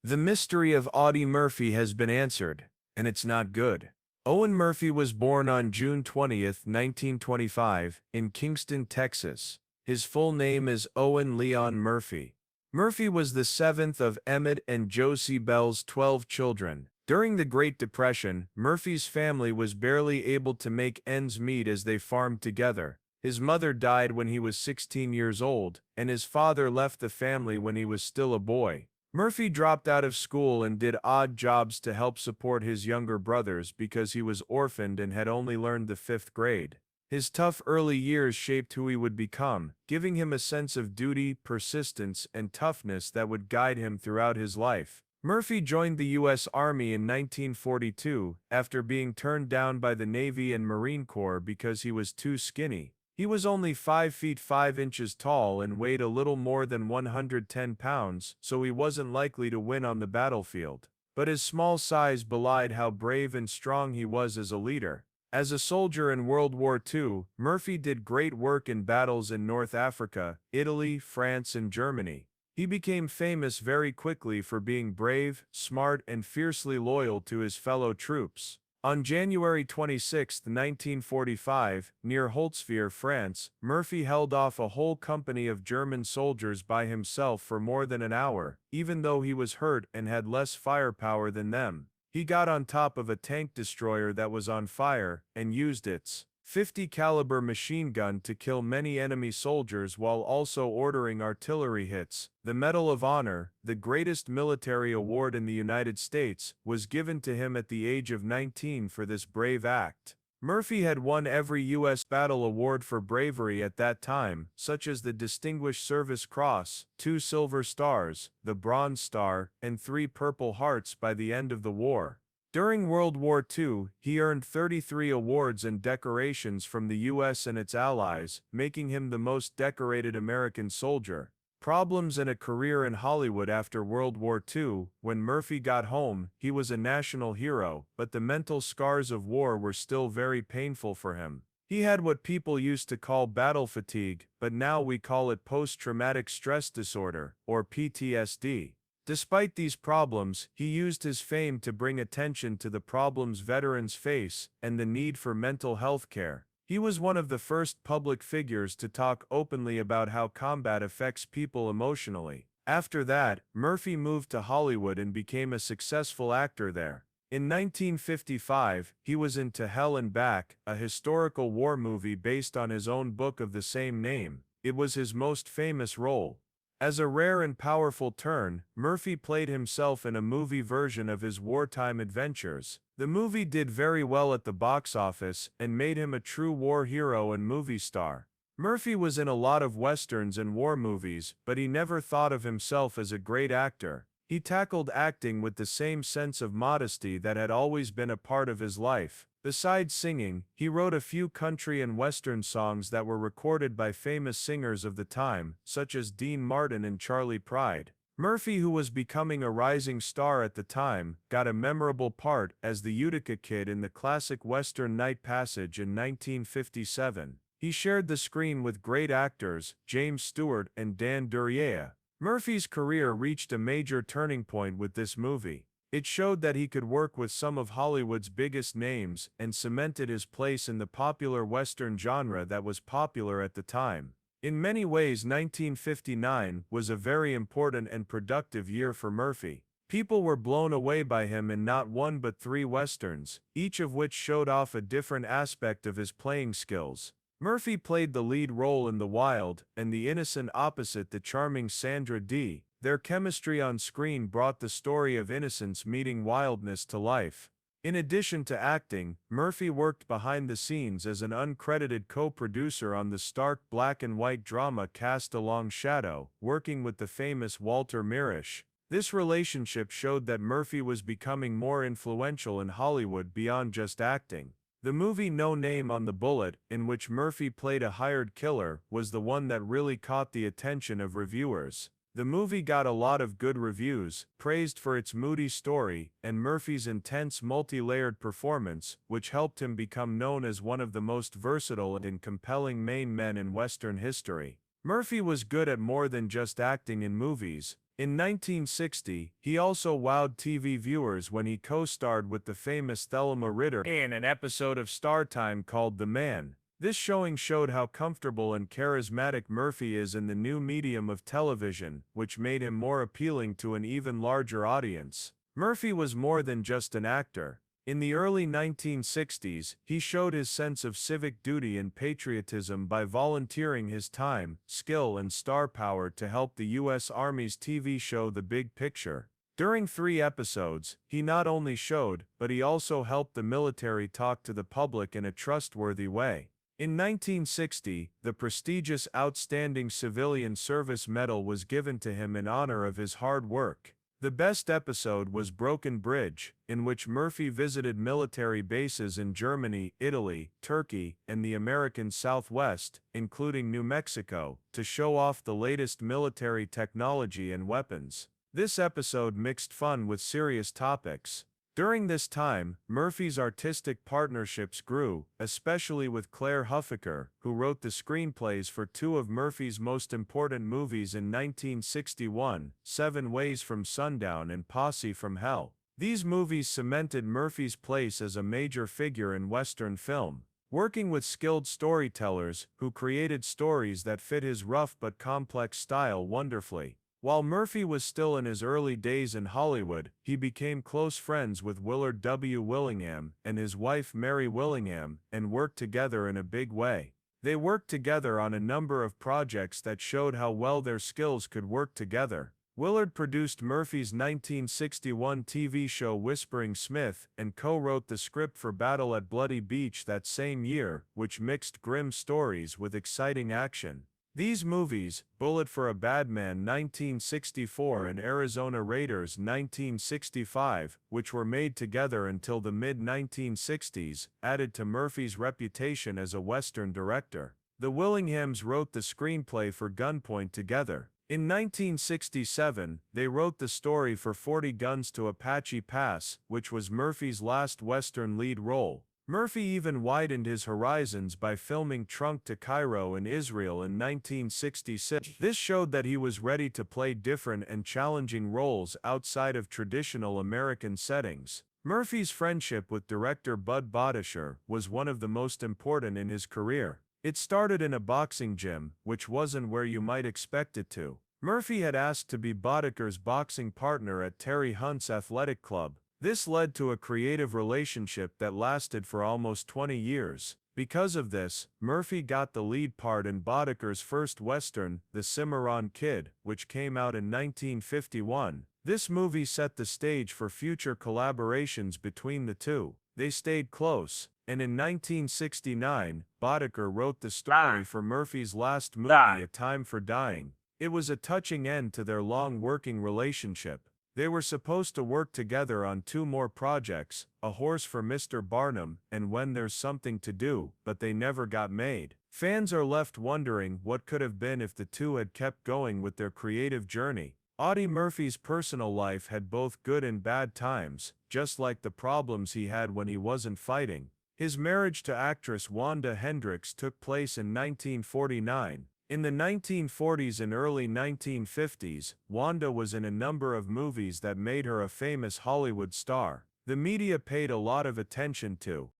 The mystery of Audie Murphy has been answered, and it's not good. Owen Murphy was born on June 20th, 1925, in Kingston, Texas. His full name is Owen Leon Murphy. Murphy was the seventh of Emmett and Josie Bell's 12 children. During the Great Depression, Murphy's family was barely able to make ends meet as they farmed together. His mother died when he was 16 years old, and his father left the family when he was still a boy. Murphy dropped out of school and did odd jobs to help support his younger brothers because he was orphaned and had only learned the fifth grade. His tough early years shaped who he would become, giving him a sense of duty, persistence, and toughness that would guide him throughout his life. Murphy joined the U.S. Army in 1942 after being turned down by the Navy and Marine Corps because he was too skinny. He was only 5 feet 5 inches tall and weighed a little more than 110 pounds, so he wasn't likely to win on the battlefield. But his small size belied how brave and strong he was as a leader. As a soldier in World War II, Murphy did great work in battles in North Africa, Italy, France, and Germany. He became famous very quickly for being brave, smart, and fiercely loyal to his fellow troops. On January 26, 1945, near Holtzwihr, France, Murphy held off a whole company of German soldiers by himself for more than an hour, even though he was hurt and had less firepower than them. He got on top of a tank destroyer that was on fire, and used its .50 caliber machine gun to kill many enemy soldiers while also ordering artillery hits. The Medal of Honor, the greatest military award in the United States, was given to him at the age of 19 for this brave act. Murphy had won every U.S. battle award for bravery at that time, such as the Distinguished Service Cross, 2 Silver Stars, the Bronze Star, and 3 Purple Hearts by the end of the war. During World War II, he earned 33 awards and decorations from the U.S. and its allies, making him the most decorated American soldier. Problems and a career in Hollywood after World War II. When Murphy got home, he was a national hero, but the mental scars of war were still very painful for him. He had what people used to call battle fatigue, but now we call it post-traumatic stress disorder, or PTSD. Despite these problems, he used his fame to bring attention to the problems veterans face and the need for mental health care. He was one of the first public figures to talk openly about how combat affects people emotionally. After that, Murphy moved to Hollywood and became a successful actor there. In 1955, he was in To Hell and Back, a historical war movie based on his own book of the same name. It was his most famous role. As a rare and powerful turn, Murphy played himself in a movie version of his wartime adventures. The movie did very well at the box office and made him a true war hero and movie star. Murphy was in a lot of westerns and war movies, but he never thought of himself as a great actor. He tackled acting with the same sense of modesty that had always been a part of his life. Besides singing, he wrote a few country and western songs that were recorded by famous singers of the time, such as Dean Martin and Charley Pride. Murphy, who was becoming a rising star at the time, got a memorable part as the Utica Kid in the classic western Night Passage in 1957. He shared the screen with great actors, James Stewart and Dan Duryea. Murphy's career reached a major turning point with this movie. It showed that he could work with some of Hollywood's biggest names and cemented his place in the popular Western genre that was popular at the time. In many ways, 1959 was a very important and productive year for Murphy. People were blown away by him in not one but 3 Westerns, each of which showed off a different aspect of his playing skills. Murphy played the lead role in The Wild and the innocent opposite the charming Sandra Dee. Their chemistry on screen brought the story of innocence meeting wildness to life. In addition to acting, Murphy worked behind the scenes as an uncredited co-producer on the stark black and white drama Cast Along Shadow, working with the famous Walter Mirisch. This relationship showed that Murphy was becoming more influential in Hollywood beyond just acting. The movie No Name on the Bullet, in which Murphy played a hired killer, was the one that really caught the attention of reviewers. The movie got a lot of good reviews, praised for its moody story, and Murphy's intense multi-layered performance, which helped him become known as one of the most versatile and compelling main men in Western history. Murphy was good at more than just acting in movies. In 1960, he also wowed TV viewers when he co-starred with the famous Thelma Ritter in an episode of Star Time called The Man. This showing showed how comfortable and charismatic Murphy is in the new medium of television, which made him more appealing to an even larger audience. Murphy was more than just an actor. In the early 1960s, he showed his sense of civic duty and patriotism by volunteering his time, skill and star power to help the U.S. Army's TV show The Big Picture. During 3 episodes, he not only showed, but he also helped the military talk to the public in a trustworthy way. In 1960, the prestigious Outstanding Civilian Service Medal was given to him in honor of his hard work. The best episode was Broken Bridge, in which Murphy visited military bases in Germany, Italy, Turkey, and the American Southwest, including New Mexico, to show off the latest military technology and weapons. This episode mixed fun with serious topics. During this time, Murphy's artistic partnerships grew, especially with Claire Huffaker, who wrote the screenplays for 2 of Murphy's most important movies in 1961, 7 Ways from Sundown and Posse from Hell. These movies cemented Murphy's place as a major figure in Western film, working with skilled storytellers who created stories that fit his rough but complex style wonderfully. While Murphy was still in his early days in Hollywood, he became close friends with Willard W. Willingham and his wife Mary Willingham, and worked together in a big way. They worked together on a number of projects that showed how well their skills could work together. Willard produced Murphy's 1961 TV show Whispering Smith, and co-wrote the script for Battle at Bloody Beach that same year, which mixed grim stories with exciting action. These movies, Bullet for a Bad Man 1964 and Arizona Raiders 1965, which were made together until the mid-1960s, added to Murphy's reputation as a Western director. The Willinghams wrote the screenplay for Gunpoint together. In 1967, they wrote the story for 40 Guns to Apache Pass, which was Murphy's last Western lead role. Murphy even widened his horizons by filming Trunk to Cairo in Israel in 1966. This showed that he was ready to play different and challenging roles outside of traditional American settings. Murphy's friendship with director Bud Bodisher was one of the most important in his career. It started in a boxing gym, which wasn't where you might expect it to. Murphy had asked to be Boddicher's boxing partner at Terry Hunt's athletic club. This led to a creative relationship that lasted for almost 20 years. Because of this, Murphy got the lead part in Boddicher's first Western, The Cimarron Kid, which came out in 1951. This movie set the stage for future collaborations between the two. They stayed close, and in 1969, Boddicker wrote the story for Murphy's last movie, A Time for Dying. It was a touching end to their long working relationship. They were supposed to work together on 2 more projects, A Horse for Mr. Barnum and When There's Something to Do, but they never got made. Fans are left wondering what could have been if the two had kept going with their creative journey. Audie Murphy's personal life had both good and bad times, just like the problems he had when he wasn't fighting. His marriage to actress Wanda Hendricks took place in 1949. In the 1940s and early 1950s, Wanda was in a number of movies that made her a famous Hollywood star. The media paid a lot of attention to